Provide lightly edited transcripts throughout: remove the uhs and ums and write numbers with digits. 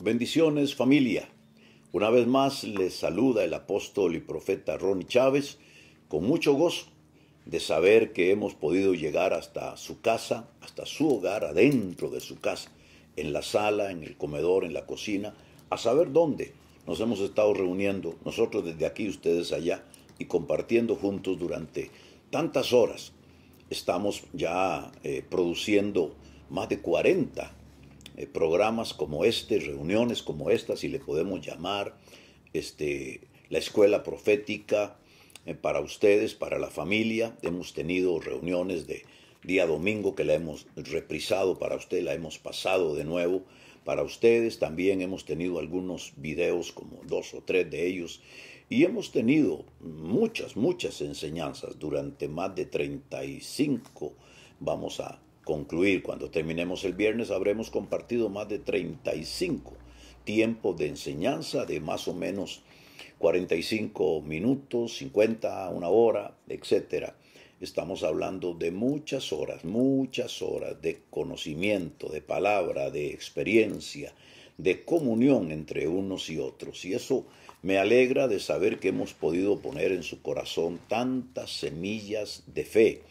Bendiciones, familia. Una vez más les saluda el apóstol y profeta Ronnie Chávez con mucho gozo de saber que hemos podido llegar hasta su casa, hasta su hogar, adentro de su casa, en la sala, en el comedor, en la cocina, a saber dónde nos hemos estado reuniendo, nosotros desde aquí, ustedes allá, y compartiendo juntos durante tantas horas. Estamos ya produciendo más de 40 programas como este, reuniones como esta, si le podemos llamar, la escuela profética para ustedes, para la familia. Hemos tenido reuniones de día domingo que la hemos reprisado para usted, la hemos pasado de nuevo para ustedes. También hemos tenido algunos videos, como 2 o 3 de ellos, y hemos tenido muchas enseñanzas durante más de 35. Vamos a concluir, cuando terminemos el viernes, habremos compartido más de 35 tiempos de enseñanza de más o menos 45 minutos, 50, una hora, etcétera. Estamos hablando de muchas horas de conocimiento, de palabra, de experiencia, de comunión entre unos y otros. Y eso me alegra de saber que hemos podido poner en su corazón tantas semillas de fe.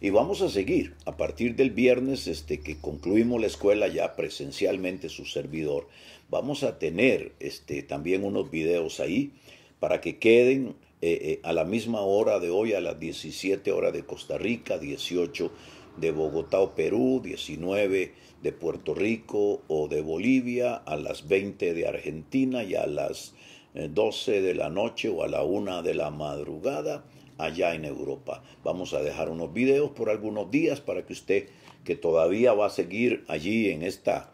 Y vamos a seguir a partir del viernes que concluimos la escuela ya presencialmente, su servidor. Vamos a tener también unos videos ahí para que queden a la misma hora de hoy, a las 17 horas de Costa Rica, 18 de Bogotá o Perú, 19 de Puerto Rico o de Bolivia, a las 20 de Argentina y a las 12 de la noche o a la 1 de la madrugada allá en Europa. Vamos a dejar unos videos por algunos días para que usted, que todavía va a seguir allí en esta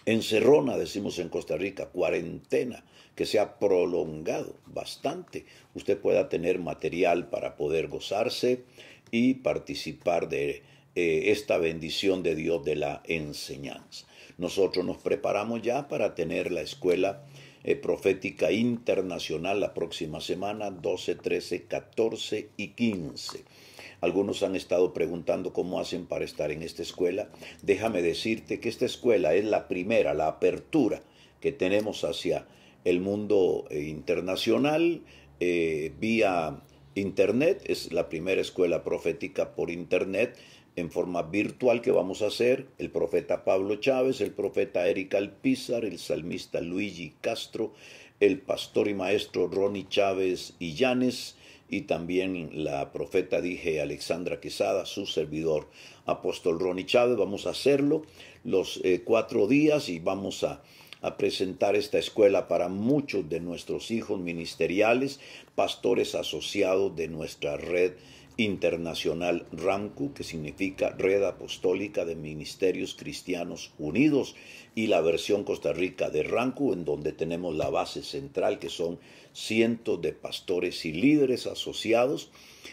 encerrona, decimos en Costa Rica, cuarentena, que se ha prolongado bastante, usted pueda tener material para poder gozarse y participar de esta bendición de Dios de la enseñanza. Nosotros nos preparamos ya para tener la escuela profética internacional la próxima semana, 12, 13, 14 y 15. Algunos han estado preguntando cómo hacen para estar en esta escuela. Déjame decirte que esta escuela es la primera, la apertura que tenemos hacia el mundo internacional vía internet. Es la primera escuela profética por internet en forma virtual que vamos a hacer. El profeta Pablo Chávez, el profeta Eric Alpizar, el salmista Luigi Castro, el pastor y maestro Ronnie Chávez Illanes, y también la profeta Alexandra Quesada, su servidor, apóstol Ronnie Chávez. Vamos a hacerlo los 4 días y vamos a presentar esta escuela para muchos de nuestros hijos ministeriales, pastores asociados de nuestra red internacional RANCU, que significa Red Apostólica de Ministerios Cristianos Unidos, y la versión Costa Rica de RANCU, en donde tenemos la base central, que son cientos de pastores y líderes asociados.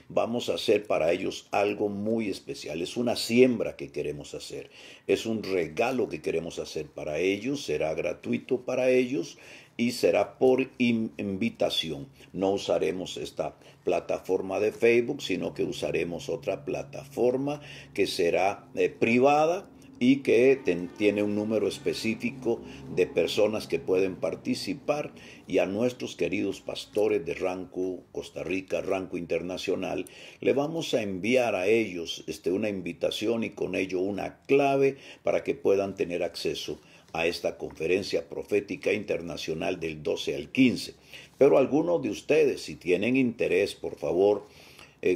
Vamos a hacer para ellos algo muy especial. Es una siembra que queremos hacer, es un regalo que queremos hacer para ellos. Será gratuito para ellos y será por invitación. No usaremos esta plataforma de Facebook, sino que usaremos otra plataforma que será privada y que tiene un número específico de personas que pueden participar. Y a nuestros queridos pastores de RANCU Costa Rica, RANCU Internacional, le vamos a enviar a ellos una invitación y con ello una clave para que puedan tener acceso a esta conferencia profética internacional del 12 al 15. Pero algunos de ustedes, si tienen interés, por favor,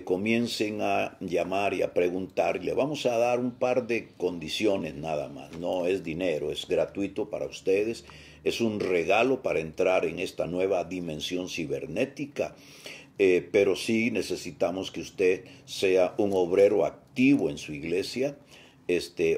comiencen a llamar y a preguntar. Le vamos a dar un par de condiciones nada más. No es dinero, es gratuito para ustedes. Es un regalo para entrar en esta nueva dimensión cibernética. Pero sí necesitamos que usted sea un obrero activo en su iglesia,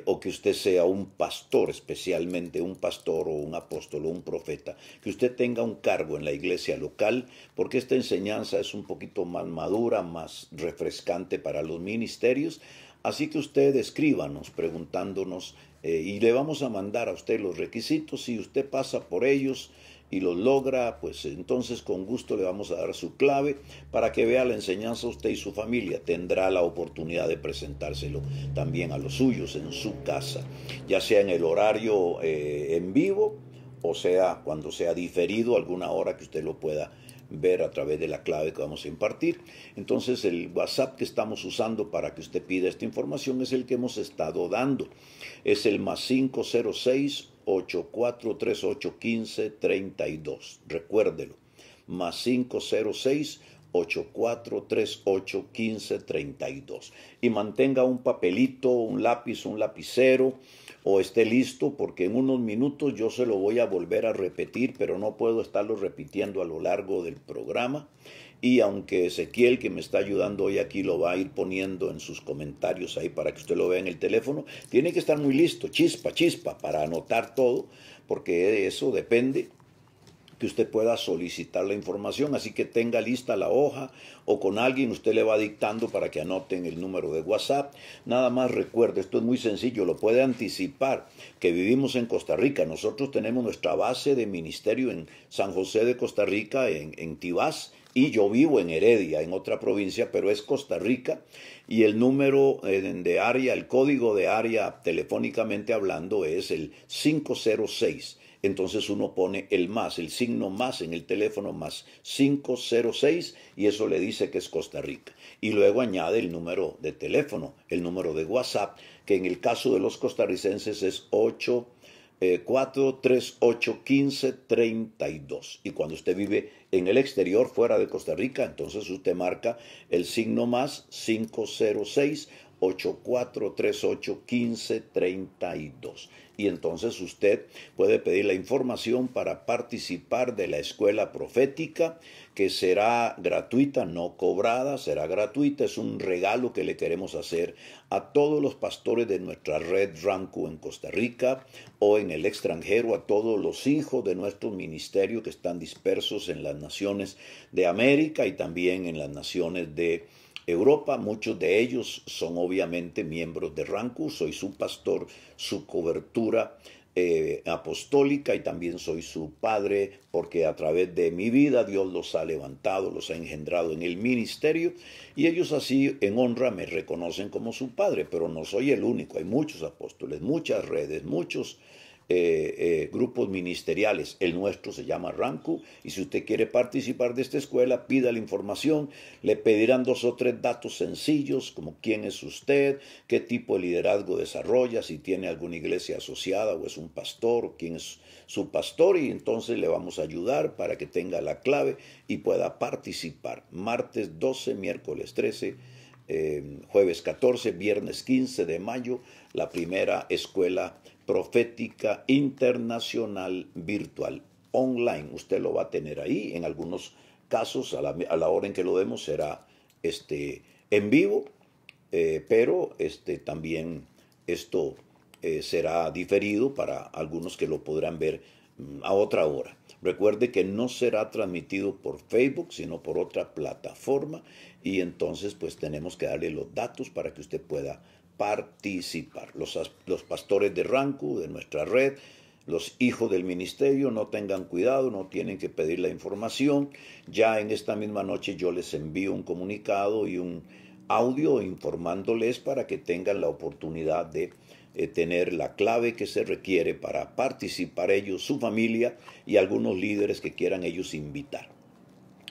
o que usted sea un pastor, especialmente un pastor o un apóstol o un profeta, que usted tenga un cargo en la iglesia local, porque esta enseñanza es un poquito más madura, más refrescante para los ministerios. Así que usted escríbanos preguntándonos y le vamos a mandar a usted los requisitos. Si usted pasa por ellos y los logra, pues entonces con gusto le vamos a dar su clave para que vea la enseñanza. Usted y su familia tendrá la oportunidad de presentárselo también a los suyos en su casa, ya sea en el horario en vivo o sea, cuando sea diferido, alguna hora que usted lo pueda ver a través de la clave que vamos a impartir. Entonces el WhatsApp que estamos usando para que usted pida esta información es el que hemos estado dando. Es el más 506-8438-1532. Recuérdelo, más 506-8438-1532. Y mantenga un papelito, un lápiz, un lapicero, o esté listo, porque en unos minutos yo se lo voy a volver a repetir, pero no puedo estarlo repitiendo a lo largo del programa. Y aunque Ezequiel, que me está ayudando hoy aquí, lo va a ir poniendo en sus comentarios ahí para que usted lo vea en el teléfono, tiene que estar muy listo, chispa, chispa, para anotar todo, porque de eso depende que usted pueda solicitar la información, así que tenga lista la hoja o con alguien usted le va dictando para que anoten el número de WhatsApp. Nada más recuerde, esto es muy sencillo, lo puede anticipar, que vivimos en Costa Rica. Nosotros tenemos nuestra base de ministerio en San José de Costa Rica, en Tibás, y yo vivo en Heredia, en otra provincia, pero es Costa Rica, y el número de área, el código de área telefónicamente hablando es el 506. Entonces uno pone el más, el signo más en el teléfono, más 506, y eso le dice que es Costa Rica. Y luego añade el número de teléfono, el número de WhatsApp, que en el caso de los costarricenses es 438-1532. Y cuando usted vive en el exterior, fuera de Costa Rica, entonces usted marca el signo más 506-8438-1532. Y entonces usted puede pedir la información para participar de la escuela profética, que será gratuita, no cobrada, será gratuita. Es un regalo que le queremos hacer a todos los pastores de nuestra red Rancu en Costa Rica o en el extranjero, a todos los hijos de nuestro ministerio que están dispersos en las naciones de América y también en las naciones de Europa. Muchos de ellos son obviamente miembros de Rancu. Soy su pastor, su cobertura apostólica, y también soy su padre, porque a través de mi vida Dios los ha levantado, los ha engendrado en el ministerio, y ellos así en honra me reconocen como su padre. Pero no soy el único, hay muchos apóstoles, muchas redes, muchos grupos ministeriales. El nuestro se llama Rancu, y si usted quiere participar de esta escuela, pida la información. Le pedirán 2 o 3 datos sencillos, como quién es usted, qué tipo de liderazgo desarrolla, si tiene alguna iglesia asociada o es un pastor, o quién es su pastor, y entonces le vamos a ayudar para que tenga la clave y pueda participar. Martes 12, miércoles 13, jueves 14, viernes 15 de mayo, la primera escuela profética internacional virtual online. Usted lo va a tener ahí. En algunos casos, a la hora en que lo demos, será en vivo, pero también esto será diferido para algunos que lo podrán ver a otra hora. Recuerde que no será transmitido por Facebook, sino por otra plataforma, y entonces pues tenemos que darle los datos para que usted pueda participar. Los pastores de Rancu, de nuestra red, los hijos del ministerio, no tengan cuidado, no tienen que pedir la información. Ya en esta misma noche yo les envío un comunicado y un audio informándoles para que tengan la oportunidad de tener la clave que se requiere para participar ellos, su familia y algunos líderes que quieran ellos invitar.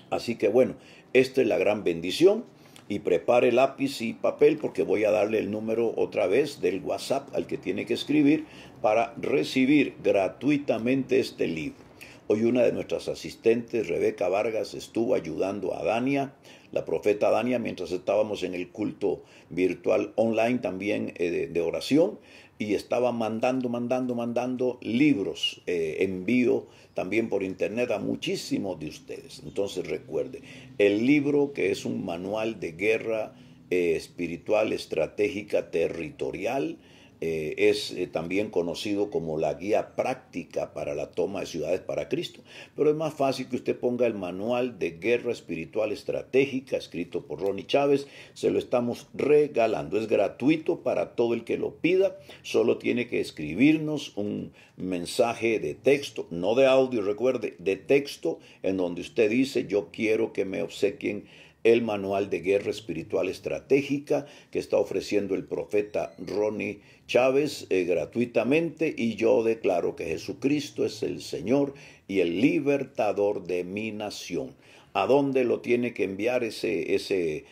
Así que bueno, esta es la gran bendición. Y prepare lápiz y papel, porque voy a darle el número otra vez del WhatsApp al que tiene que escribir para recibir gratuitamente este libro. Hoy una de nuestras asistentes, Rebeca Vargas, estuvo ayudando a Dania, la profeta Dania, mientras estábamos en el culto virtual online también de oración, y estaba mandando libros, envío también por internet a muchísimos de ustedes. Entonces recuerde, el libro, que es un manual de guerra espiritual, estratégica, territorial, es también conocido como la guía práctica para la toma de ciudades para Cristo. Pero es más fácil que usted ponga el manual de guerra espiritual estratégica, escrito por Ronnie Chávez. Se lo estamos regalando. Es gratuito para todo el que lo pida. Solo tiene que escribirnos un mensaje de texto, no de audio, recuerde, de texto, en donde usted dice: yo quiero que me obsequien el manual de guerra espiritual estratégica que está ofreciendo el profeta Ronnie Chávez gratuitamente, y yo declaro que Jesucristo es el Señor y el libertador de mi nación. ¿A dónde lo tiene que enviar ese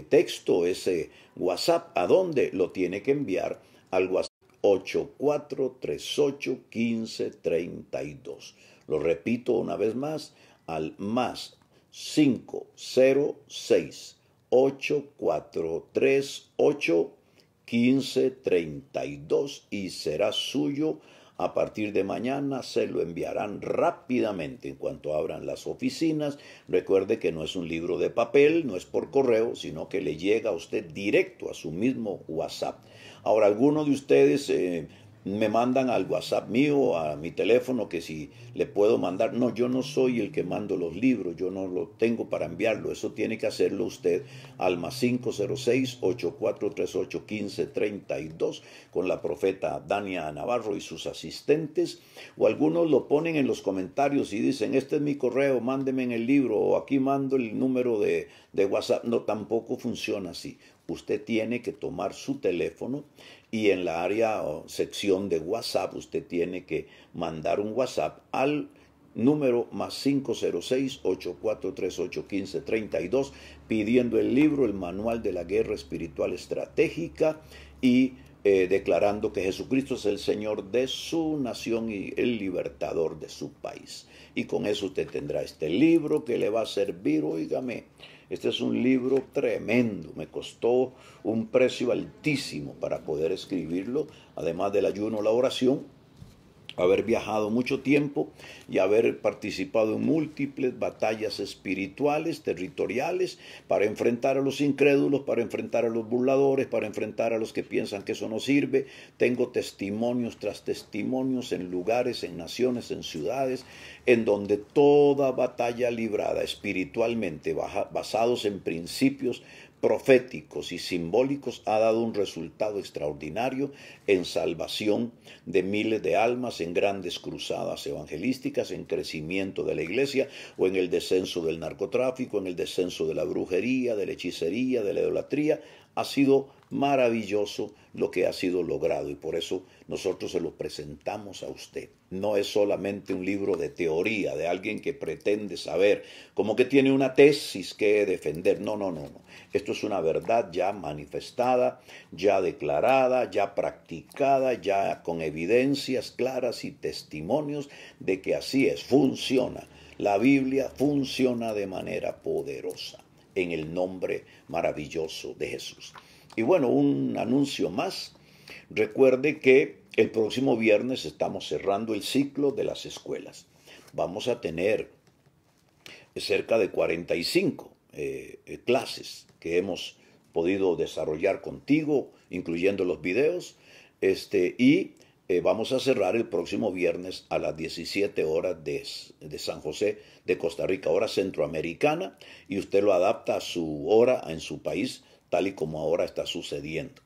texto, ese WhatsApp? ¿A dónde lo tiene que enviar? Al WhatsApp 84381532. Lo repito una vez más, al más 506-8438-1532, y será suyo. A partir de mañana se lo enviarán rápidamente en cuanto abran las oficinas. Recuerde que no es un libro de papel, no es por correo, sino que le llega a usted directo a su mismo WhatsApp. Ahora, algunos de ustedes me mandan al WhatsApp mío, a mi teléfono, que si le puedo mandar. No, yo no soy el que mando los libros, yo no lo tengo para enviarlo. Eso tiene que hacerlo usted al más 506-8438-1532 con la profeta Dania Navarro y sus asistentes. O algunos lo ponen en los comentarios y dicen, este es mi correo, mándeme en el libro, o aquí mando el número de WhatsApp. No, tampoco funciona así. Usted tiene que tomar su teléfono y en la área o sección de WhatsApp usted tiene que mandar un WhatsApp al número más 506-8438-1532 pidiendo el libro, el manual de la guerra espiritual estratégica, y declarando que Jesucristo es el Señor de su nación y el libertador de su país. Y con eso usted tendrá este libro que le va a servir. Óigame, este es un libro tremendo, me costó un precio altísimo para poder escribirlo, además del ayuno, la oración, haber viajado mucho tiempo y haber participado en múltiples batallas espirituales, territoriales, para enfrentar a los incrédulos, para enfrentar a los burladores, para enfrentar a los que piensan que eso no sirve. Tengo testimonios tras testimonios en lugares, en naciones, en ciudades, en donde toda batalla librada espiritualmente, basados en principios proféticos y simbólicos, ha dado un resultado extraordinario en salvación de miles de almas, en grandes cruzadas evangelísticas, en crecimiento de la iglesia, o en el descenso del narcotráfico, en el descenso de la brujería, de la hechicería, de la idolatría. Ha sido maravilloso lo que ha sido logrado, y por eso nosotros se lo presentamos a usted. No es solamente un libro de teoría de alguien que pretende saber, como que tiene una tesis que defender. No. Esto es una verdad ya manifestada, ya declarada, ya practicada, ya con evidencias claras y testimonios de que así es, funciona. La Biblia funciona de manera poderosa en el nombre maravilloso de Jesús. Y bueno, un anuncio más. Recuerde que el próximo viernes estamos cerrando el ciclo de las escuelas. Vamos a tener cerca de 45 clases que hemos podido desarrollar contigo, incluyendo los videos, y vamos a cerrar el próximo viernes a las 17 horas de San José de Costa Rica, hora centroamericana, y usted lo adapta a su hora en su país, tal y como ahora está sucediendo.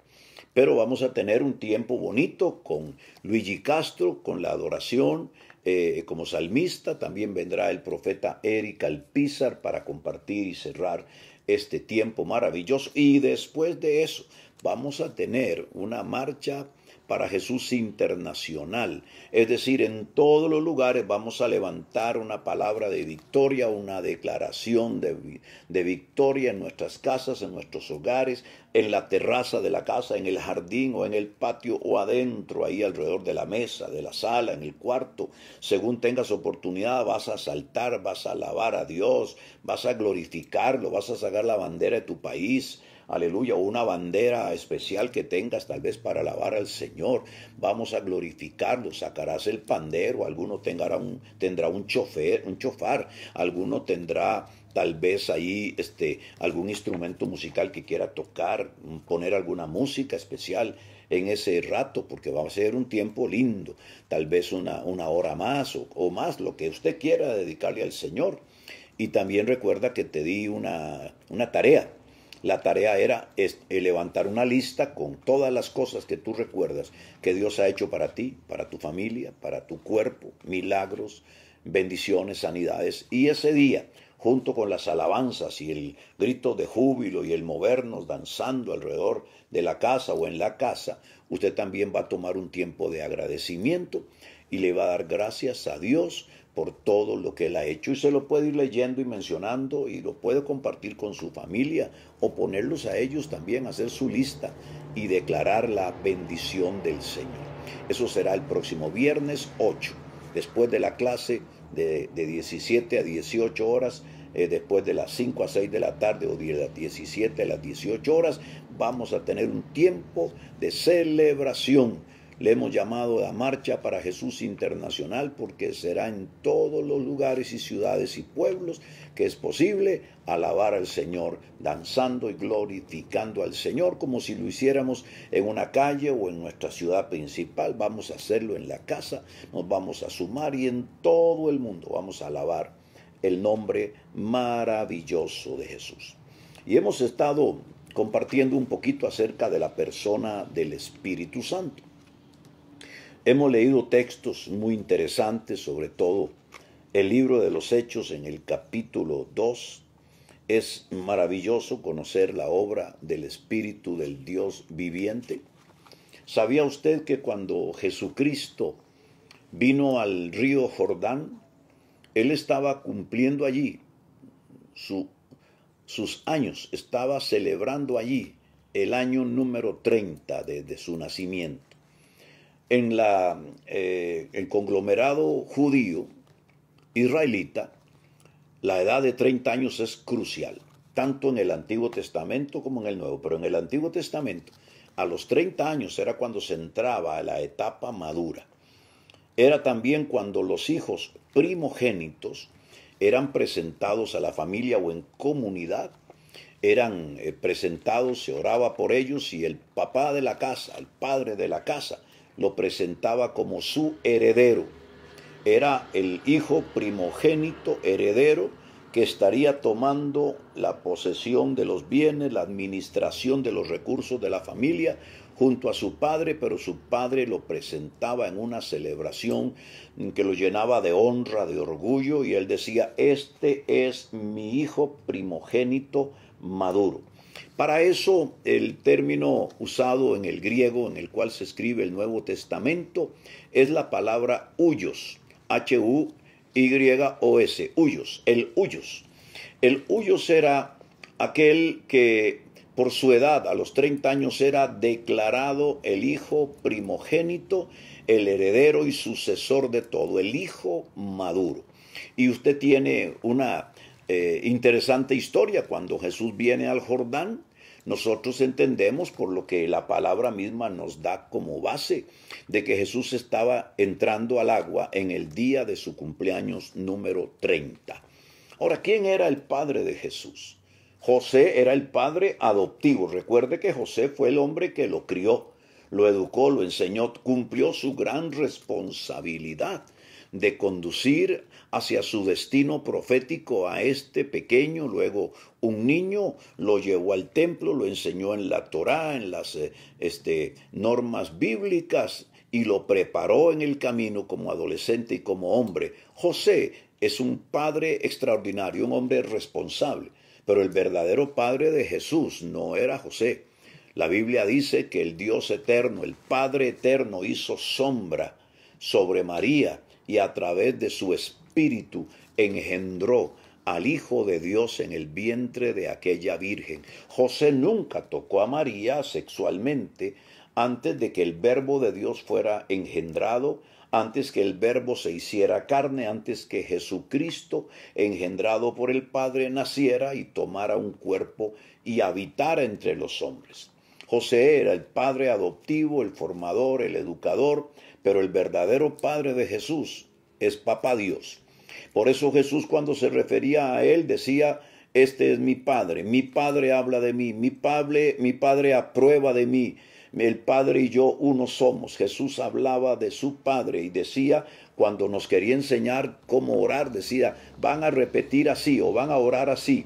Pero vamos a tener un tiempo bonito con Luigi Castro, con la adoración, como salmista. También vendrá el profeta Eric Alpizar para compartir y cerrar este tiempo maravilloso. Y después de eso vamos a tener una marcha para Jesús internacional. Es decir, en todos los lugares vamos a levantar una palabra de victoria, una declaración de victoria en nuestras casas, en nuestros hogares, en la terraza de la casa, en el jardín o en el patio o adentro, ahí alrededor de la mesa, de la sala, en el cuarto. Según tengas oportunidad, vas a saltar, vas a alabar a Dios, vas a glorificarlo, vas a sacar la bandera de tu país. Aleluya, o una bandera especial que tengas tal vez para alabar al Señor. Vamos a glorificarlo, sacarás el pandero, alguno tendrá un chofar, alguno tendrá tal vez ahí algún instrumento musical que quiera tocar, poner alguna música especial en ese rato, porque va a ser un tiempo lindo, tal vez una hora más o más, lo que usted quiera dedicarle al Señor. Y también recuerda que te di una tarea. La tarea era levantar una lista con todas las cosas que tú recuerdas que Dios ha hecho para ti, para tu familia, para tu cuerpo, milagros, bendiciones, sanidades. Y ese día, junto con las alabanzas y el grito de júbilo y el movernos danzando alrededor de la casa o en la casa, usted también va a tomar un tiempo de agradecimiento y le va a dar gracias a Dios por todo lo que Él ha hecho. Y se lo puede ir leyendo y mencionando y lo puede compartir con su familia o ponerlos a ellos también, hacer su lista y declarar la bendición del Señor. Eso será el próximo viernes 8, después de la clase de 17 a 18 horas, después de las 5 a 6 de la tarde o de las 17 a las 18 horas, vamos a tener un tiempo de celebración. Le hemos llamado la Marcha para Jesús Internacional porque será en todos los lugares y ciudades y pueblos que es posible alabar al Señor, danzando y glorificando al Señor como si lo hiciéramos en una calle o en nuestra ciudad principal. Vamos a hacerlo en la casa, nos vamos a sumar y en todo el mundo vamos a alabar el nombre maravilloso de Jesús. Y hemos estado compartiendo un poquito acerca de la persona del Espíritu Santo. Hemos leído textos muy interesantes, sobre todo el libro de los Hechos en el capítulo 2. Es maravilloso conocer la obra del Espíritu del Dios viviente. ¿Sabía usted que cuando Jesucristo vino al río Jordán, Él estaba cumpliendo allí sus años, estaba celebrando allí el año número 30 de su nacimiento? En el conglomerado judío israelita, la edad de 30 años es crucial, tanto en el Antiguo Testamento como en el Nuevo. Pero en el Antiguo Testamento, a los 30 años era cuando se entraba a la etapa madura. Era también cuando los hijos primogénitos eran presentados a la familia o en comunidad, eran presentados, se oraba por ellos y el papá de la casa, el padre de la casa, lo presentaba como su heredero. Era el hijo primogénito heredero que estaría tomando la posesión de los bienes, la administración de los recursos de la familia junto a su padre, pero su padre lo presentaba en una celebración que lo llenaba de honra, de orgullo, y él decía: este es mi hijo primogénito maduro. Para eso, el término usado en el griego en el cual se escribe el Nuevo Testamento es la palabra huios, H-U-Y-O-S, huios, el huios. El huios era aquel que por su edad, a los 30 años, era declarado el hijo primogénito, el heredero y sucesor de todo, el hijo maduro. Y usted tiene una interesante historia. Cuando Jesús viene al Jordán, nosotros entendemos, por lo que la palabra misma nos da como base, de que Jesús estaba entrando al agua en el día de su cumpleaños número 30. Ahora, ¿quién era el padre de Jesús? José era el padre adoptivo. Recuerde que José fue el hombre que lo crió, lo educó, lo enseñó, cumplió su gran responsabilidad de conducir hacia su destino profético a este pequeño. Luego un niño lo llevó al templo, lo enseñó en la Torá, en las normas bíblicas, y lo preparó en el camino como adolescente y como hombre. José es un padre extraordinario, un hombre responsable, pero el verdadero padre de Jesús no era José. La Biblia dice que el Dios eterno, el Padre eterno, hizo sombra sobre María y a través de su espíritu engendró al Hijo de Dios en el vientre de aquella virgen. José nunca tocó a María sexualmente antes de que el verbo de Dios fuera engendrado, antes que el verbo se hiciera carne, antes que Jesucristo, engendrado por el Padre, naciera y tomara un cuerpo y habitara entre los hombres. José era el padre adoptivo, el formador, el educador, pero el verdadero padre de Jesús es Papá Dios. Por eso Jesús, cuando se refería a él, decía: este es mi padre habla de mí, mi padre aprueba de mí, el Padre y yo uno somos. Jesús hablaba de su Padre y decía, cuando nos quería enseñar cómo orar, decía: van a repetir así o van a orar así: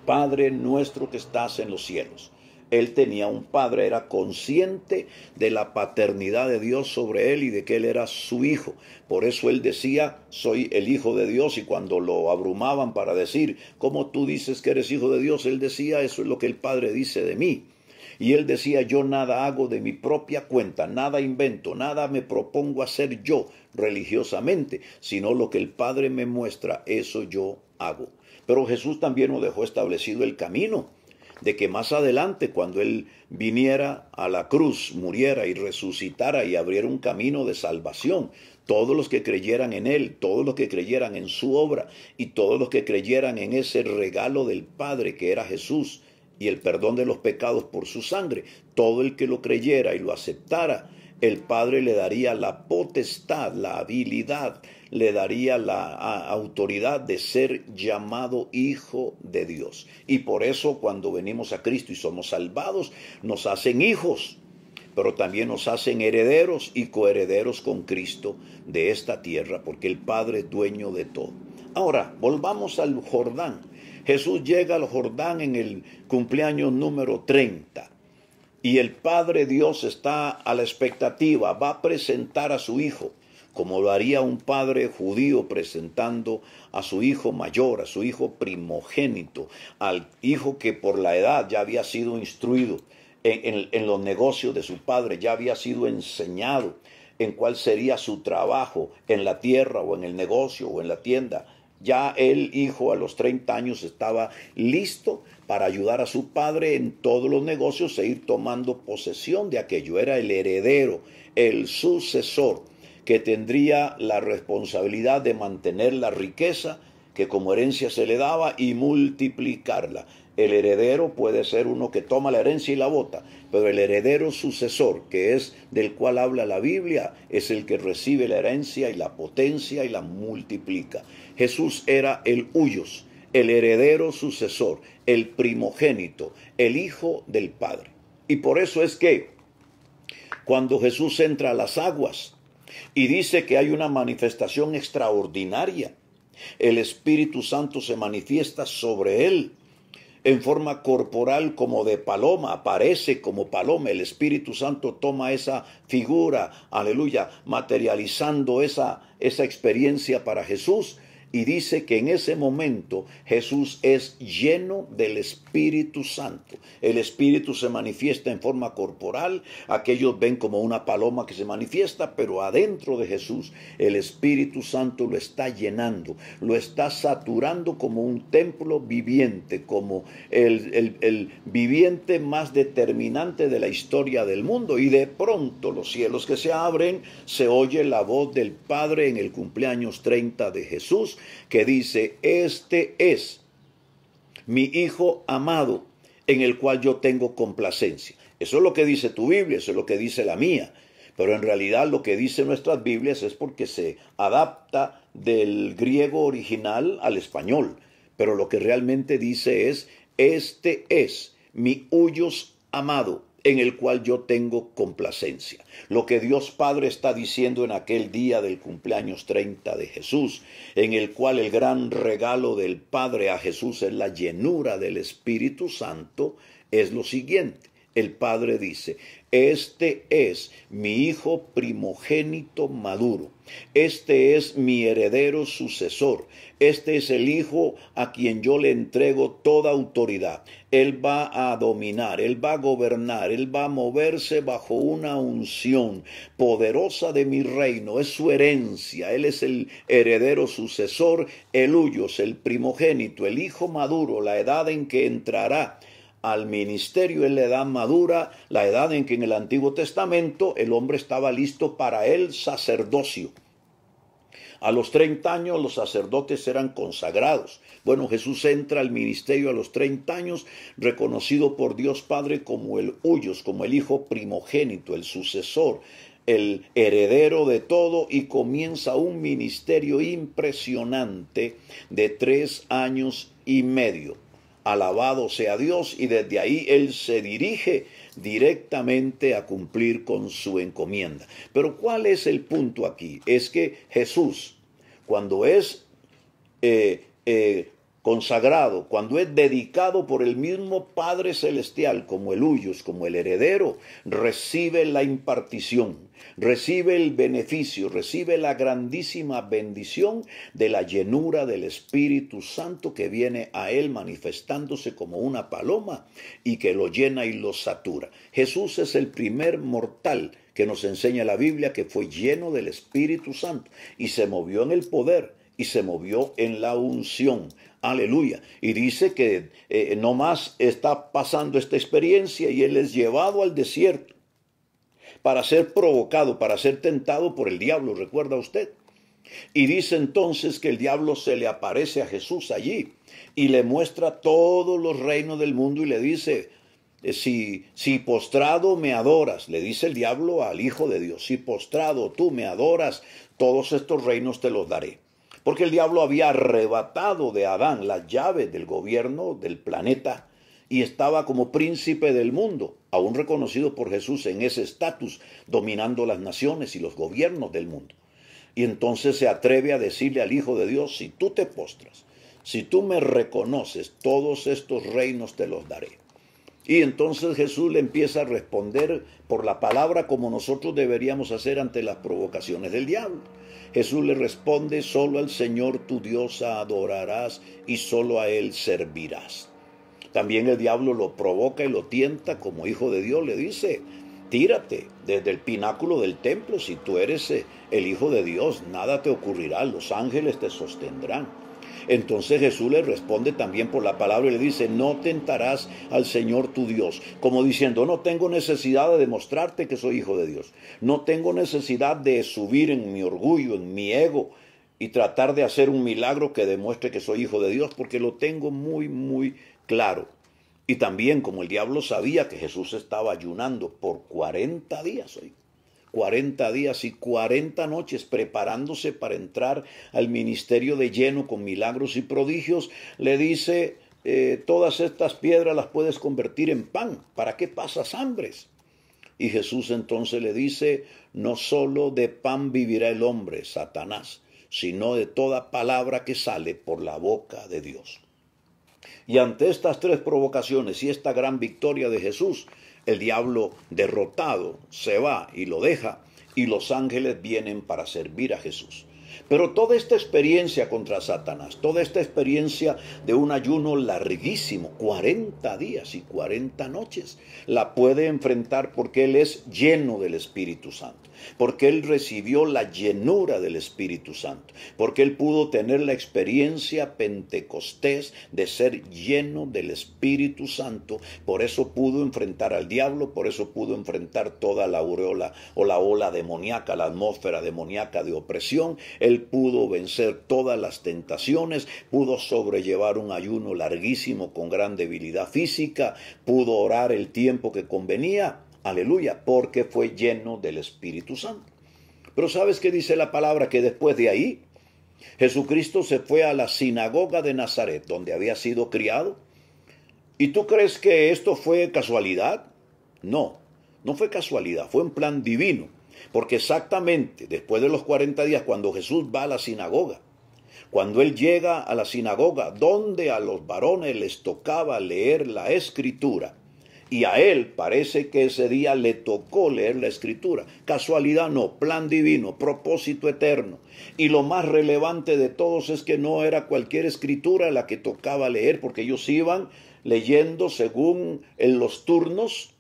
Padre nuestro que estás en los cielos. Él tenía un padre, era consciente de la paternidad de Dios sobre él y de que él era su hijo. Por eso él decía, soy el hijo de Dios, y cuando lo abrumaban para decir, ¿cómo tú dices que eres hijo de Dios? Él decía, eso es lo que el Padre dice de mí. Y él decía, yo nada hago de mi propia cuenta, nada invento, nada me propongo hacer yo religiosamente, sino lo que el Padre me muestra, eso yo hago. Pero Jesús también nos dejó establecido el camino de que más adelante, cuando Él viniera a la cruz, muriera y resucitara y abriera un camino de salvación, todos los que creyeran en Él, todos los que creyeran en su obra y todos los que creyeran en ese regalo del Padre que era Jesús y el perdón de los pecados por su sangre, todo el que lo creyera y lo aceptara, el Padre le daría la potestad, la habilidad, le daría la autoridad de ser llamado hijo de Dios. Y por eso cuando venimos a Cristo y somos salvados, nos hacen hijos, pero también nos hacen herederos y coherederos con Cristo de esta tierra, porque el Padre es dueño de todo. Ahora, volvamos al Jordán. Jesús llega al Jordán en el cumpleaños número 30. Y el Padre Dios está a la expectativa, va a presentar a su hijo, como lo haría un padre judío presentando a su hijo mayor, a su hijo primogénito, al hijo que por la edad ya había sido instruido en los negocios de su padre, ya había sido enseñado en cuál sería su trabajo en la tierra o en el negocio o en la tienda. Ya el hijo a los 30 años estaba listo para ayudar a su padre en todos los negocios e ir tomando posesión de aquello. Era el heredero, el sucesor, que tendría la responsabilidad de mantener la riqueza que como herencia se le daba y multiplicarla. El heredero puede ser uno que toma la herencia y la bota, pero el heredero sucesor, que es del cual habla la Biblia, es el que recibe la herencia y la potencia y la multiplica. Jesús era el huyos, el heredero sucesor, el primogénito, el hijo del Padre. Y por eso es que cuando Jesús entra a las aguas y dice que hay una manifestación extraordinaria, el Espíritu Santo se manifiesta sobre él en forma corporal como de paloma, aparece como paloma. El Espíritu Santo toma esa figura, aleluya, materializando esa experiencia para Jesús. Y dice que en ese momento Jesús es lleno del Espíritu Santo. El Espíritu se manifiesta en forma corporal. Aquellos ven como una paloma que se manifiesta, pero adentro de Jesús el Espíritu Santo lo está llenando, lo está saturando como un templo viviente, como el viviente más determinante de la historia del mundo. Y de pronto los cielos que se abren, se oye la voz del Padre en el cumpleaños 30 de Jesús, que dice, este es mi Hijo amado, en el cual yo tengo complacencia. Eso es lo que dice tu Biblia, eso es lo que dice la mía. Pero en realidad lo que dicen nuestras Biblias es porque se adapta del griego original al español. Pero lo que realmente dice es, este es mi huyos amado, en el cual yo tengo complacencia. Lo que Dios Padre está diciendo en aquel día del cumpleaños 30 de Jesús, en el cual el gran regalo del Padre a Jesús es la llenura del Espíritu Santo, es lo siguiente. El Padre dice, este es mi Hijo primogénito maduro, este es mi heredero sucesor, este es el Hijo a quien yo le entrego toda autoridad. Él va a dominar, Él va a gobernar, Él va a moverse bajo una unción poderosa de mi reino, es su herencia, Él es el heredero sucesor, el huyos, el primogénito, el Hijo maduro, la edad en que entrará al ministerio es la edad madura, la edad en que en el Antiguo Testamento el hombre estaba listo para el sacerdocio. A los 30 años los sacerdotes eran consagrados. Bueno, Jesús entra al ministerio a los 30 años, reconocido por Dios Padre como el huyos, como el hijo primogénito, el sucesor, el heredero de todo, y comienza un ministerio impresionante de 3 años y medio. Alabado sea Dios, y desde ahí Él se dirige directamente a cumplir con su encomienda. Pero ¿cuál es el punto aquí? Es que Jesús, cuando es consagrado, cuando es dedicado por el mismo Padre Celestial como el huyos, como el heredero, recibe la impartición, recibe el beneficio, recibe la grandísima bendición de la llenura del Espíritu Santo que viene a él manifestándose como una paloma y que lo llena y lo satura. Jesús es el primer mortal que nos enseña la Biblia que fue lleno del Espíritu Santo y se movió en el poder y se movió en la unción. Aleluya. Y dice que no más está pasando esta experiencia y él es llevado al desierto para ser provocado, para ser tentado por el diablo, ¿recuerda usted? Y dice entonces que el diablo se le aparece a Jesús allí y le muestra todos los reinos del mundo y le dice, si postrado me adoras, le dice el diablo al Hijo de Dios, si postrado tú me adoras, todos estos reinos te los daré. Porque el diablo había arrebatado de Adán las llaves del gobierno del planeta y estaba como príncipe del mundo, aún reconocido por Jesús en ese estatus, dominando las naciones y los gobiernos del mundo. Y entonces se atreve a decirle al Hijo de Dios, si tú te postras, si tú me reconoces, todos estos reinos te los daré. Y entonces Jesús le empieza a responder por la palabra como nosotros deberíamos hacer ante las provocaciones del diablo. Jesús le responde, solo al Señor tu Dios adorarás y solo a Él servirás. También el diablo lo provoca y lo tienta como hijo de Dios, le dice, tírate desde el pináculo del templo, si tú eres el Hijo de Dios, nada te ocurrirá, los ángeles te sostendrán. Entonces Jesús le responde también por la palabra y le dice, no tentarás al Señor tu Dios. Como diciendo, no tengo necesidad de demostrarte que soy hijo de Dios. No tengo necesidad de subir en mi orgullo, en mi ego y tratar de hacer un milagro que demuestre que soy hijo de Dios porque lo tengo muy, muy claro. Y también como el diablo sabía que Jesús estaba ayunando por 40 días hoy. 40 días y 40 noches preparándose para entrar al ministerio de lleno con milagros y prodigios, le dice, todas estas piedras las puedes convertir en pan, ¿para qué pasas hambres? Y Jesús entonces le dice, no solo de pan vivirá el hombre, Satanás, sino de toda palabra que sale por la boca de Dios. Y ante estas tres provocaciones y esta gran victoria de Jesús, el diablo derrotado se va y lo deja y los ángeles vienen para servir a Jesús. Pero toda esta experiencia contra Satanás, toda esta experiencia de un ayuno larguísimo, 40 días y 40 noches, la puede enfrentar porque él es lleno del Espíritu Santo, porque él recibió la llenura del Espíritu Santo, porque él pudo tener la experiencia pentecostés de ser lleno del Espíritu Santo, por eso pudo enfrentar al diablo, por eso pudo enfrentar toda la aureola o la ola demoníaca, la atmósfera demoníaca de opresión. Él pudo vencer todas las tentaciones, pudo sobrellevar un ayuno larguísimo con gran debilidad física, pudo orar el tiempo que convenía, aleluya, porque fue lleno del Espíritu Santo. Pero ¿sabes qué dice la palabra? Que después de ahí, Jesucristo se fue a la sinagoga de Nazaret, donde había sido criado. ¿Y tú crees que esto fue casualidad? No, no fue casualidad, fue un plan divino. Porque exactamente después de los 40 días, cuando Jesús va a la sinagoga, cuando él llega a la sinagoga, donde a los varones les tocaba leer la Escritura, y a él parece que ese día le tocó leer la Escritura. Casualidad no, plan divino, propósito eterno. Y lo más relevante de todos es que no era cualquier escritura la que tocaba leer, porque ellos iban leyendo según en los turnos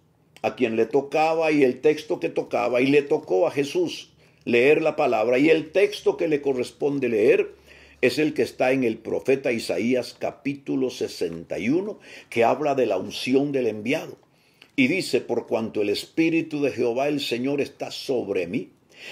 a quien le tocaba y el texto que tocaba, y le tocó a Jesús leer la palabra, y el texto que le corresponde leer es el que está en el profeta Isaías capítulo 61, que habla de la unción del enviado. Y dice, por cuanto el Espíritu de Jehová el Señor está sobre mí,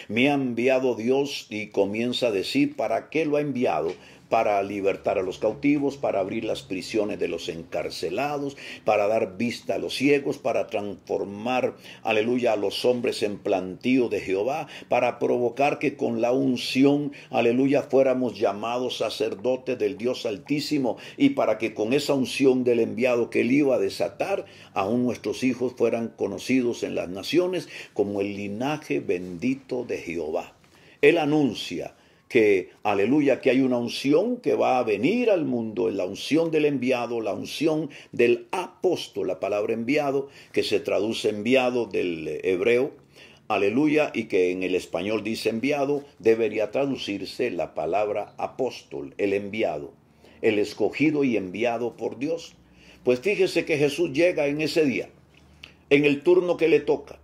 me ha enviado Dios, y comienza a decir, ¿para qué lo ha enviado? Para libertar a los cautivos, para abrir las prisiones de los encarcelados, para dar vista a los ciegos, para transformar, aleluya, a los hombres en plantío de Jehová, para provocar que con la unción, aleluya, fuéramos llamados sacerdotes del Dios Altísimo, y para que con esa unción del enviado que él iba a desatar, aún nuestros hijos fueran conocidos en las naciones como el linaje bendito de Jehová. Él anuncia que, aleluya, que hay una unción que va a venir al mundo, la unción del enviado, la unción del apóstol, la palabra enviado, que se traduce enviado del hebreo, aleluya, y que en el español dice enviado, debería traducirse la palabra apóstol, el enviado, el escogido y enviado por Dios. Pues fíjese que Jesús llega en ese día, en el turno que le toca,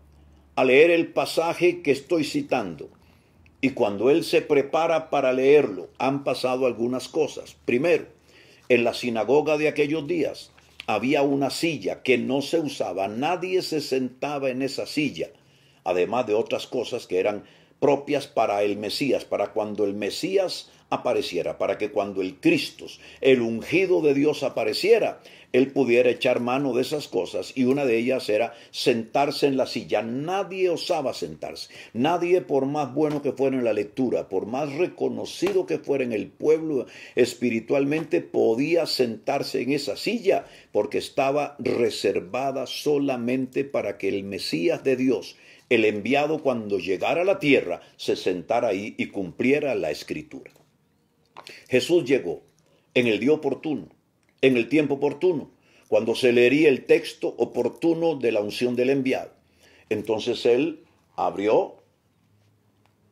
a leer el pasaje que estoy citando. Y cuando él se prepara para leerlo, han pasado algunas cosas. Primero, en la sinagoga de aquellos días había una silla que no se usaba, nadie se sentaba en esa silla, además de otras cosas que eran propias para el Mesías, para cuando el Mesías apareciera, para que cuando el Cristo, el ungido de Dios apareciera, él pudiera echar mano de esas cosas, y una de ellas era sentarse en la silla. Nadie osaba sentarse. Nadie, por más bueno que fuera en la lectura, por más reconocido que fuera en el pueblo espiritualmente, podía sentarse en esa silla, porque estaba reservada solamente para que el Mesías de Dios, el enviado, cuando llegara a la tierra, se sentara ahí y cumpliera la escritura. Jesús llegó en el día oportuno, en el tiempo oportuno, cuando se leería el texto oportuno de la unción del enviado. Entonces él abrió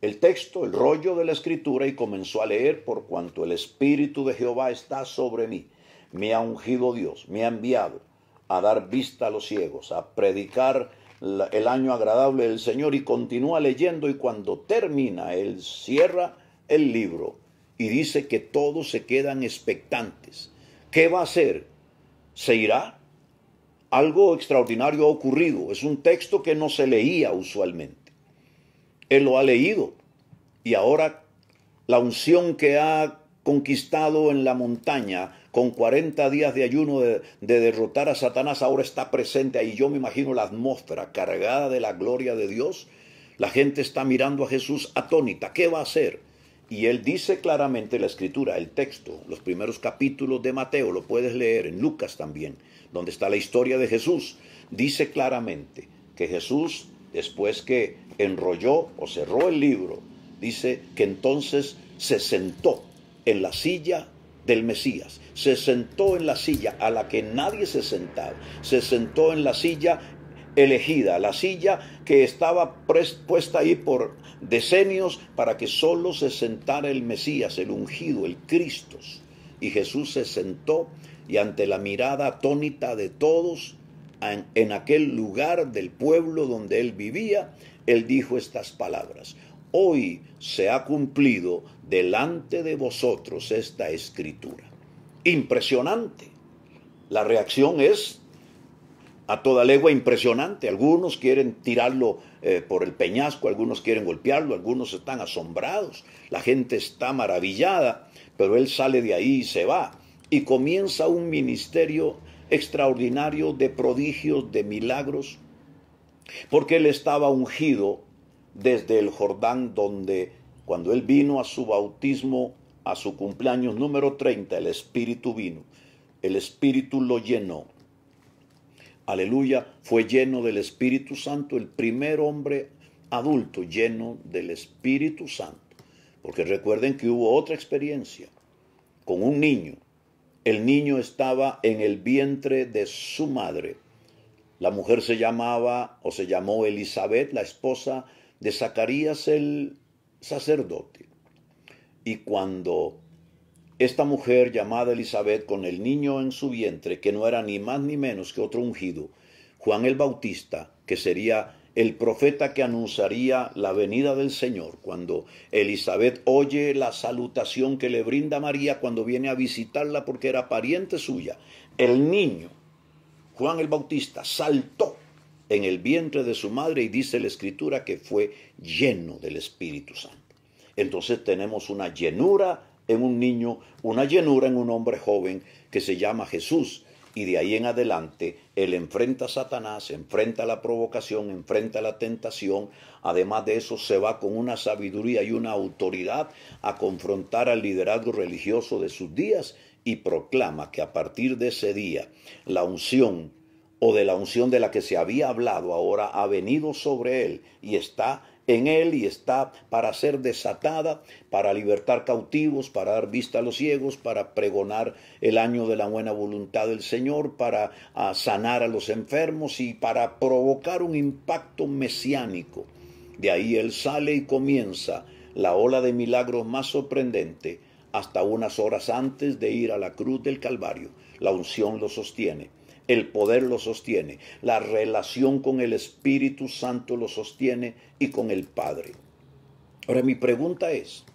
el texto, el rollo de la escritura, y comenzó a leer: por cuanto el Espíritu de Jehová está sobre mí, me ha ungido Dios, me ha enviado a dar vista a los ciegos, a predicar el año agradable del Señor. Y continúa leyendo, y cuando termina, él cierra el libro y dice que todos se quedan expectantes. ¿Qué va a hacer? ¿Se irá? Algo extraordinario ha ocurrido. Es un texto que no se leía usualmente. Él lo ha leído, y ahora la unción que ha conquistado en la montaña con 40 días de ayuno de derrotar a Satanás, ahora está presente ahí. Yo me imagino la atmósfera cargada de la gloria de Dios. La gente está mirando a Jesús atónita. ¿Qué va a hacer? Y él dice claramente la escritura, el texto, los primeros capítulos de Mateo, lo puedes leer en Lucas también, donde está la historia de Jesús. Dice claramente que Jesús, después que enrolló o cerró el libro, dice que entonces se sentó en la silla del Mesías. Se sentó en la silla a la que nadie se sentaba. Se sentó en la silla elegida, la silla que estaba puesta ahí por decenios para que solo se sentara el Mesías, el ungido, el Cristo. Y Jesús se sentó, y ante la mirada atónita de todos en aquel lugar del pueblo donde él vivía, él dijo estas palabras: hoy se ha cumplido delante de vosotros esta escritura. Impresionante. La reacción es a toda legua impresionante. Algunos quieren tirarlo por el peñasco, algunos quieren golpearlo, algunos están asombrados, la gente está maravillada, pero él sale de ahí y se va, y comienza un ministerio extraordinario de prodigios, de milagros, porque él estaba ungido desde el Jordán, donde cuando él vino a su bautismo, a su cumpleaños número 30, el Espíritu vino, el Espíritu lo llenó. Aleluya, fue lleno del Espíritu Santo, el primer hombre adulto lleno del Espíritu Santo. Porque recuerden que hubo otra experiencia con un niño. El niño estaba en el vientre de su madre. La mujer se llamó Elizabeth, la esposa de Zacarías el sacerdote. Y cuando esta mujer llamada Elizabeth, con el niño en su vientre, que no era ni más ni menos que otro ungido, Juan el Bautista, que sería el profeta que anunciaría la venida del Señor, cuando Elizabeth oye la salutación que le brinda María cuando viene a visitarla porque era pariente suya, el niño, Juan el Bautista, saltó en el vientre de su madre, y dice la Escritura que fue lleno del Espíritu Santo. Entonces tenemos una llenura en un niño, una llenura en un hombre joven que se llama Jesús, y de ahí en adelante él enfrenta a Satanás, enfrenta la provocación, enfrenta la tentación. Además de eso, se va con una sabiduría y una autoridad a confrontar al liderazgo religioso de sus días, y proclama que a partir de ese día la unción, o de la unción de la que se había hablado, ahora ha venido sobre él y está en Él y está para ser desatada, para libertar cautivos, para dar vista a los ciegos, para pregonar el año de la buena voluntad del Señor, para sanar a los enfermos y para provocar un impacto mesiánico. De ahí Él sale y comienza la ola de milagros más sorprendente hasta unas horas antes de ir a la cruz del Calvario. La unción lo sostiene. El poder lo sostiene, la relación con el Espíritu Santo lo sostiene y con el Padre. Ahora mi pregunta es,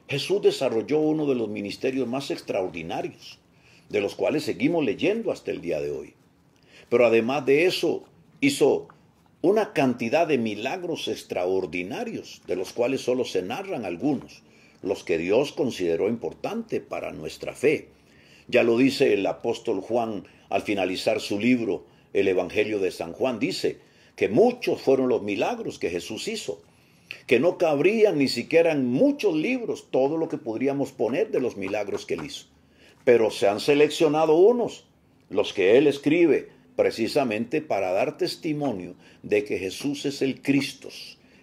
Jesús desarrolló uno de los ministerios más extraordinarios, de los cuales seguimos leyendo hasta el día de hoy. Pero además de eso, hizo una cantidad de milagros extraordinarios, de los cuales solo se narran algunos, los que Dios consideró importante para nuestra fe. Ya lo dice el apóstol Juan al finalizar su libro, el Evangelio de San Juan, dice que muchos fueron los milagros que Jesús hizo, que no cabrían ni siquiera en muchos libros todo lo que podríamos poner de los milagros que él hizo. Pero se han seleccionado unos, los que él escribe, precisamente para dar testimonio de que Jesús es el Cristo,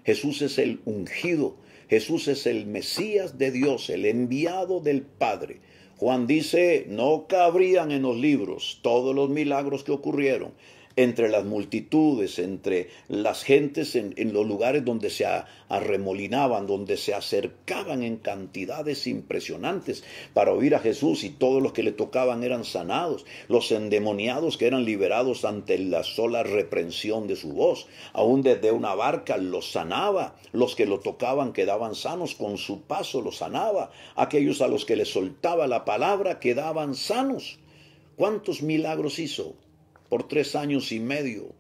Jesús es el ungido, Jesús es el Mesías de Dios, el enviado del Padre. Juan dice, no cabrían en los libros todos los milagros que ocurrieron entre las multitudes, entre las gentes en los lugares donde se arremolinaban, donde se acercaban en cantidades impresionantes para oír a Jesús, y todos los que le tocaban eran sanados, los endemoniados que eran liberados ante la sola reprensión de su voz, aún desde una barca los sanaba, los que lo tocaban quedaban sanos, con su paso los sanaba, aquellos a los que le soltaba la palabra quedaban sanos. ¿Cuántos milagros hizo? Por 3 años y medio,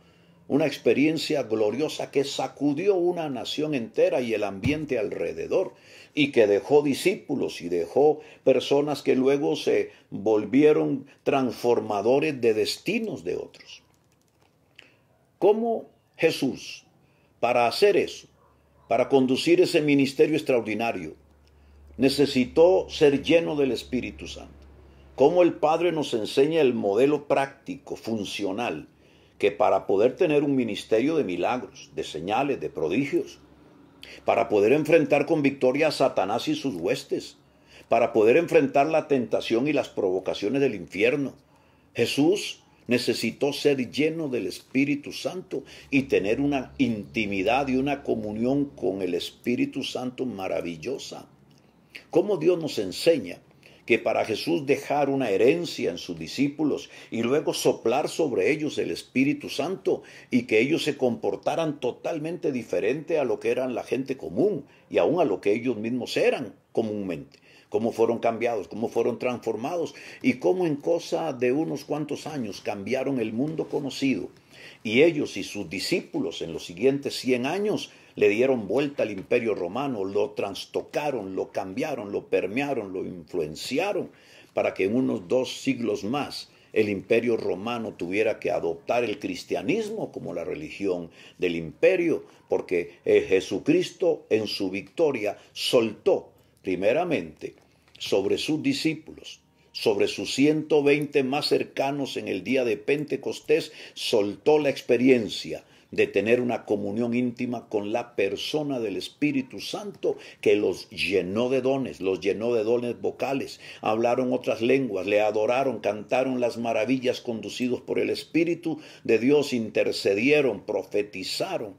una experiencia gloriosa que sacudió una nación entera y el ambiente alrededor, y que dejó discípulos y dejó personas que luego se volvieron transformadores de destinos de otros. ¿Cómo Jesús, para hacer eso, para conducir ese ministerio extraordinario, necesitó ser lleno del Espíritu Santo? Cómo el Padre nos enseña el modelo práctico, funcional, que para poder tener un ministerio de milagros, de señales, de prodigios, para poder enfrentar con victoria a Satanás y sus huestes, para poder enfrentar la tentación y las provocaciones del infierno, Jesús necesitó ser lleno del Espíritu Santo y tener una intimidad y una comunión con el Espíritu Santo maravillosa. Cómo Dios nos enseña que para Jesús dejar una herencia en sus discípulos y luego soplar sobre ellos el Espíritu Santo y que ellos se comportaran totalmente diferente a lo que eran la gente común y aún a lo que ellos mismos eran comúnmente. Cómo fueron cambiados, cómo fueron transformados y cómo en cosa de unos cuantos años cambiaron el mundo conocido. Y ellos y sus discípulos en los siguientes 100 años le dieron vuelta al imperio romano, lo trastocaron, lo cambiaron, lo permearon, lo influenciaron, para que en unos 2 siglos más el imperio romano tuviera que adoptar el cristianismo como la religión del imperio, porque Jesucristo en su victoria soltó primeramente sobre sus discípulos, sobre sus 120 más cercanos en el día de Pentecostés, soltó la experiencia de tener una comunión íntima con la persona del Espíritu Santo, que los llenó de dones vocales, hablaron otras lenguas, le adoraron, cantaron las maravillas conducidos por el Espíritu de Dios, intercedieron, profetizaron.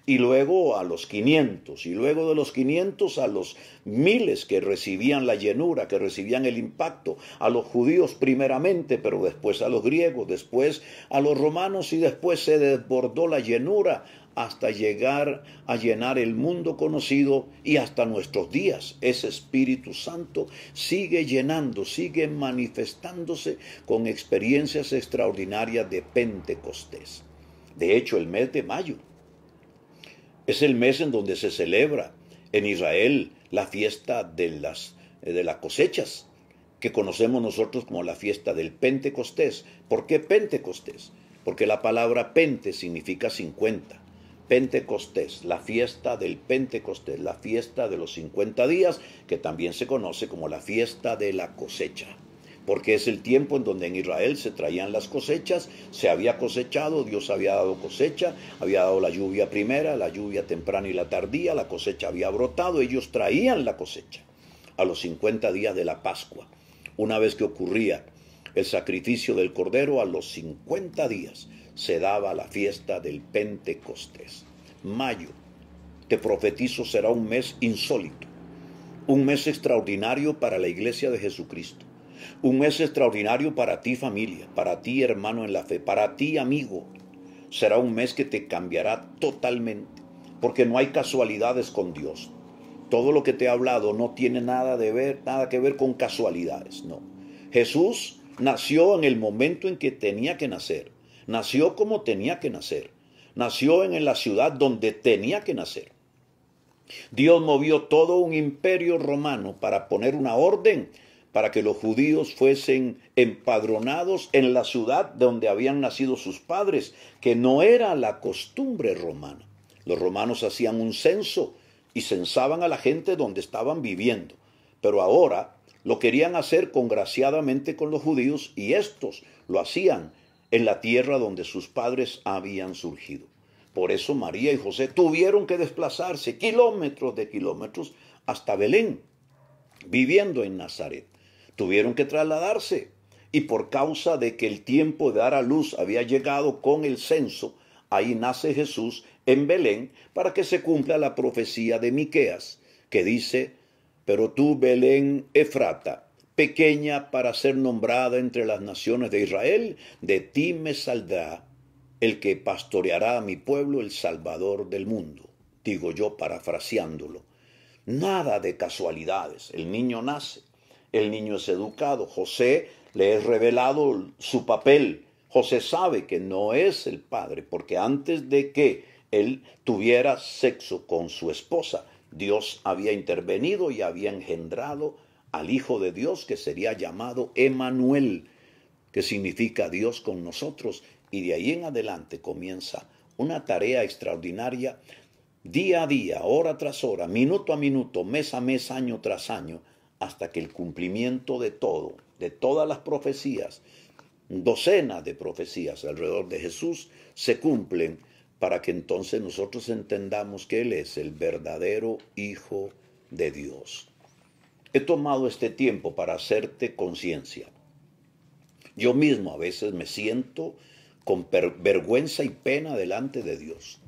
Y luego a los 500, y luego de los 500 a los miles que recibían la llenura, que recibían el impacto, a los judíos primeramente, pero después a los griegos, después a los romanos, y después se desbordó la llenura hasta llegar a llenar el mundo conocido, y hasta nuestros días ese Espíritu Santo sigue llenando, sigue manifestándose con experiencias extraordinarias de Pentecostés. De hecho, el mes de mayo es el mes en donde se celebra en Israel la fiesta de las cosechas, que conocemos nosotros como la fiesta del Pentecostés. ¿Por qué Pentecostés? Porque la palabra pente significa 50. Pentecostés, la fiesta del Pentecostés, la fiesta de los 50 días, que también se conoce como la fiesta de la cosecha. porque es el tiempo en donde en Israel se traían las cosechas, se había cosechado, Dios había dado cosecha, había dado la lluvia primera, la lluvia temprana y la tardía, la cosecha había brotado, ellos traían la cosecha a los 50 días de la Pascua. Una vez que ocurría el sacrificio del Cordero, a los 50 días se daba la fiesta del Pentecostés. Mayo, te profetizo, será un mes insólito, un mes extraordinario para la iglesia de Jesucristo. Un mes extraordinario para ti, familia, para ti, hermano en la fe, para ti, amigo. Será un mes que te cambiará totalmente, porque no hay casualidades con Dios. Todo lo que te he hablado no tiene nada que ver con casualidades, no. Jesús nació en el momento en que tenía que nacer. Nació como tenía que nacer. Nació en la ciudad donde tenía que nacer. Dios movió todo un imperio romano para poner una orden para que los judíos fuesen empadronados en la ciudad donde habían nacido sus padres, que no era la costumbre romana. Los romanos hacían un censo y censaban a la gente donde estaban viviendo, pero ahora lo querían hacer congraciadamente con los judíos y estos lo hacían en la tierra donde sus padres habían surgido. Por eso María y José tuvieron que desplazarse kilómetros de kilómetros hasta Belén, viviendo en Nazaret. Tuvieron que trasladarse y por causa de que el tiempo de dar a luz había llegado con el censo, ahí nace Jesús en Belén para que se cumpla la profecía de Miqueas, que dice: pero tú, Belén Efrata, pequeña para ser nombrada entre las naciones de Israel, de ti me saldrá el que pastoreará a mi pueblo, el Salvador del mundo. Digo yo parafraseándolo. Nada de casualidades. El niño nace, el niño es educado. José le es revelado su papel. José sabe que no es el padre, porque antes de que él tuviera sexo con su esposa, Dios había intervenido y había engendrado al Hijo de Dios, que sería llamado Emanuel, que significa Dios con nosotros. Y de ahí en adelante comienza una tarea extraordinaria, día a día, hora tras hora, minuto a minuto, mes a mes, año tras año, hasta que el cumplimiento de todo, de todas las profecías, docenas de profecías alrededor de Jesús, se cumplen, para que entonces nosotros entendamos que Él es el verdadero Hijo de Dios. He tomado este tiempo para hacerte conciencia. Yo mismo a veces me siento con vergüenza y pena delante de Dios,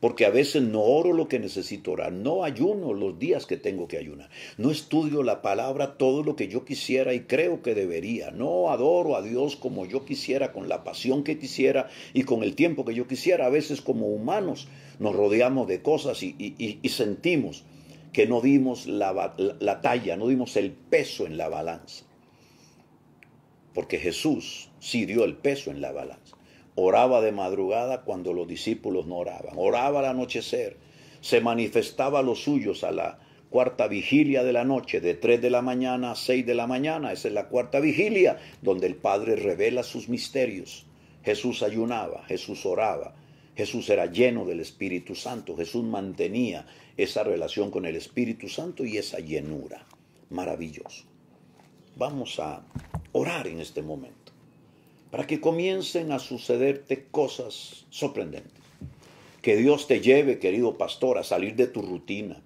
porque a veces no oro lo que necesito orar, no ayuno los días que tengo que ayunar, no estudio la palabra todo lo que yo quisiera y creo que debería, no adoro a Dios como yo quisiera, con la pasión que quisiera y con el tiempo que yo quisiera. A veces como humanos nos rodeamos de cosas y sentimos que no dimos la talla, no dimos el peso en la balanza, porque Jesús sí dio el peso en la balanza. Oraba de madrugada cuando los discípulos no oraban. Oraba al anochecer. Se manifestaba a los suyos a la cuarta vigilia de la noche, de 3 de la mañana a 6 de la mañana. Esa es la cuarta vigilia, donde el Padre revela sus misterios. Jesús ayunaba, Jesús oraba. Jesús era lleno del Espíritu Santo. Jesús mantenía esa relación con el Espíritu Santo y esa llenura. Maravilloso. Vamos a orar en este momento, para que comiencen a sucederte cosas sorprendentes. Que Dios te lleve, querido pastor, a salir de tu rutina,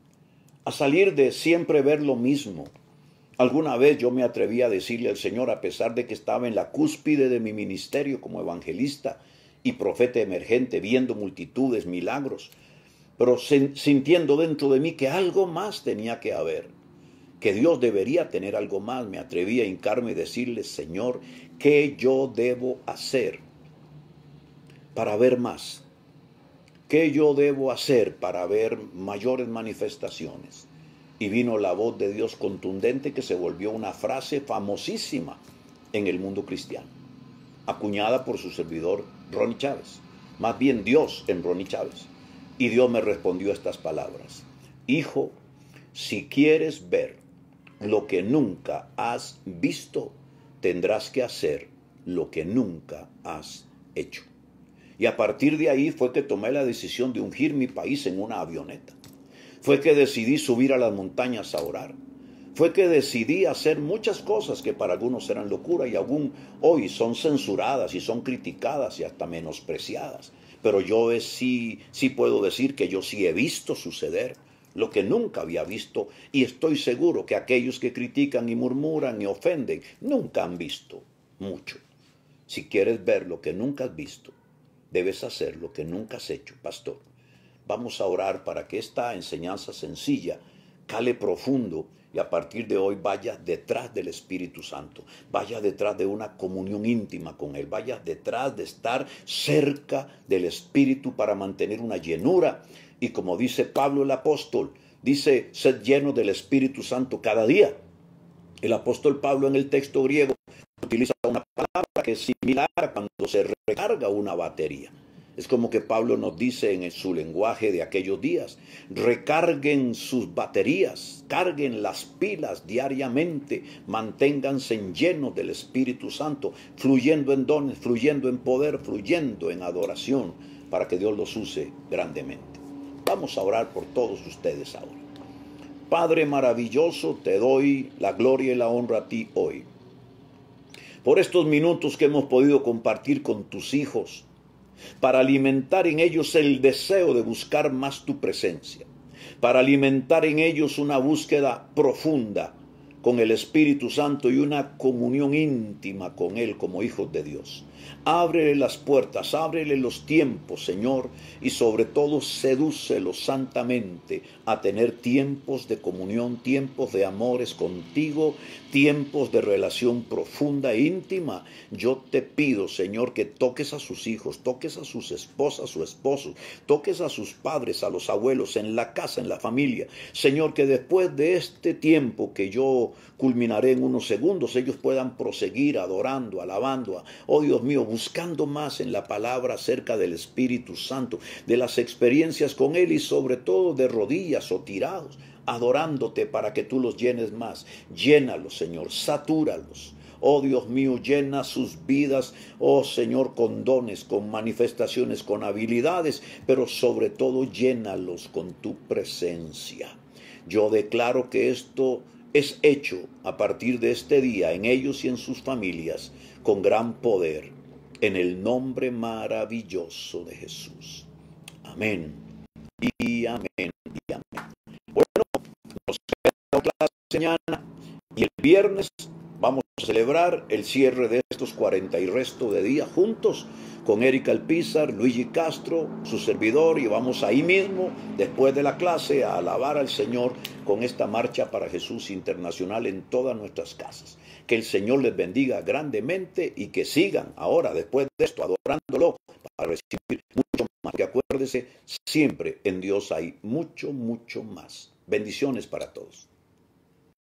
a salir de siempre ver lo mismo. Alguna vez yo me atreví a decirle al Señor, a pesar de que estaba en la cúspide de mi ministerio como evangelista y profeta emergente, viendo multitudes, milagros, pero sintiendo dentro de mí que algo más tenía que haber, que Dios debería tener algo más, me atreví a hincarme y decirle: Señor, ¿qué yo debo hacer para ver más? ¿Qué yo debo hacer para ver mayores manifestaciones? Y vino la voz de Dios contundente, que se volvió una frase famosísima en el mundo cristiano, acuñada por su servidor Ronnie Chávez, más bien Dios en Ronnie Chávez. Y Dios me respondió estas palabras: hijo, si quieres ver lo que nunca has visto, tendrás que hacer lo que nunca has hecho. Y a partir de ahí fue que tomé la decisión de ungir mi país en una avioneta. Fue que decidí subir a las montañas a orar. fue que decidí hacer muchas cosas que para algunos eran locura y aún hoy son censuradas y son criticadas y hasta menospreciadas. Pero yo sí puedo decir que yo sí he visto suceder lo que nunca había visto, y estoy seguro que aquellos que critican y murmuran y ofenden nunca han visto mucho. Si quieres ver lo que nunca has visto, debes hacer lo que nunca has hecho, pastor. Vamos a orar para que esta enseñanza sencilla cale profundo y a partir de hoy vaya detrás del Espíritu Santo, vaya detrás de una comunión íntima con Él, vaya detrás de estar cerca del Espíritu para mantener una llenura. Y como dice Pablo el apóstol, dice, sed lleno del Espíritu Santo cada día. El apóstol Pablo en el texto griego utiliza una palabra que es similar a cuando se recarga una batería. Es como que Pablo nos dice en su lenguaje de aquellos días, recarguen sus baterías, carguen las pilas diariamente, manténganse llenos del Espíritu Santo, fluyendo en dones, fluyendo en poder, fluyendo en adoración, para que Dios los use grandemente. Vamos a orar por todos ustedes ahora. Padre maravilloso, te doy la gloria y la honra a ti hoy, por estos minutos que hemos podido compartir con tus hijos, para alimentar en ellos el deseo de buscar más tu presencia, para alimentar en ellos una búsqueda profunda con el Espíritu Santo y una comunión íntima con Él como hijos de Dios. Ábrele las puertas, ábrele los tiempos, Señor, y sobre todo sedúcelos santamente a tener tiempos de comunión, tiempos de amores contigo, tiempos de relación profunda e íntima. Yo te pido, Señor, que toques a sus hijos, toques a sus esposas, sus esposos, toques a sus padres, a los abuelos, en la casa, en la familia. Señor, que después de este tiempo que yo culminaré en unos segundos, ellos puedan proseguir adorando, alabando, oh Dios mío, buscando más en la palabra acerca del Espíritu Santo, de las experiencias con Él y sobre todo de rodillas o tirados, adorándote para que tú los llenes más. Llénalos, Señor, satúralos. Oh Dios mío, llena sus vidas, oh Señor, con dones, con manifestaciones, con habilidades, pero sobre todo llénalos con tu presencia. Yo declaro que esto es hecho a partir de este día en ellos y en sus familias con gran poder, en el nombre maravilloso de Jesús. Amén y amén y amén. Bueno, nos queda otra mañana y el viernes vamos a celebrar el cierre de estos 40 y resto de días juntos con Erika Alpizar, Luigi Castro, su servidor, y vamos ahí mismo, después de la clase, a alabar al Señor con esta marcha para Jesús internacional en todas nuestras casas. Que el Señor les bendiga grandemente y que sigan ahora, después de esto, adorándolo para recibir mucho más. Que acuérdese, siempre en Dios hay mucho, mucho más. Bendiciones para todos.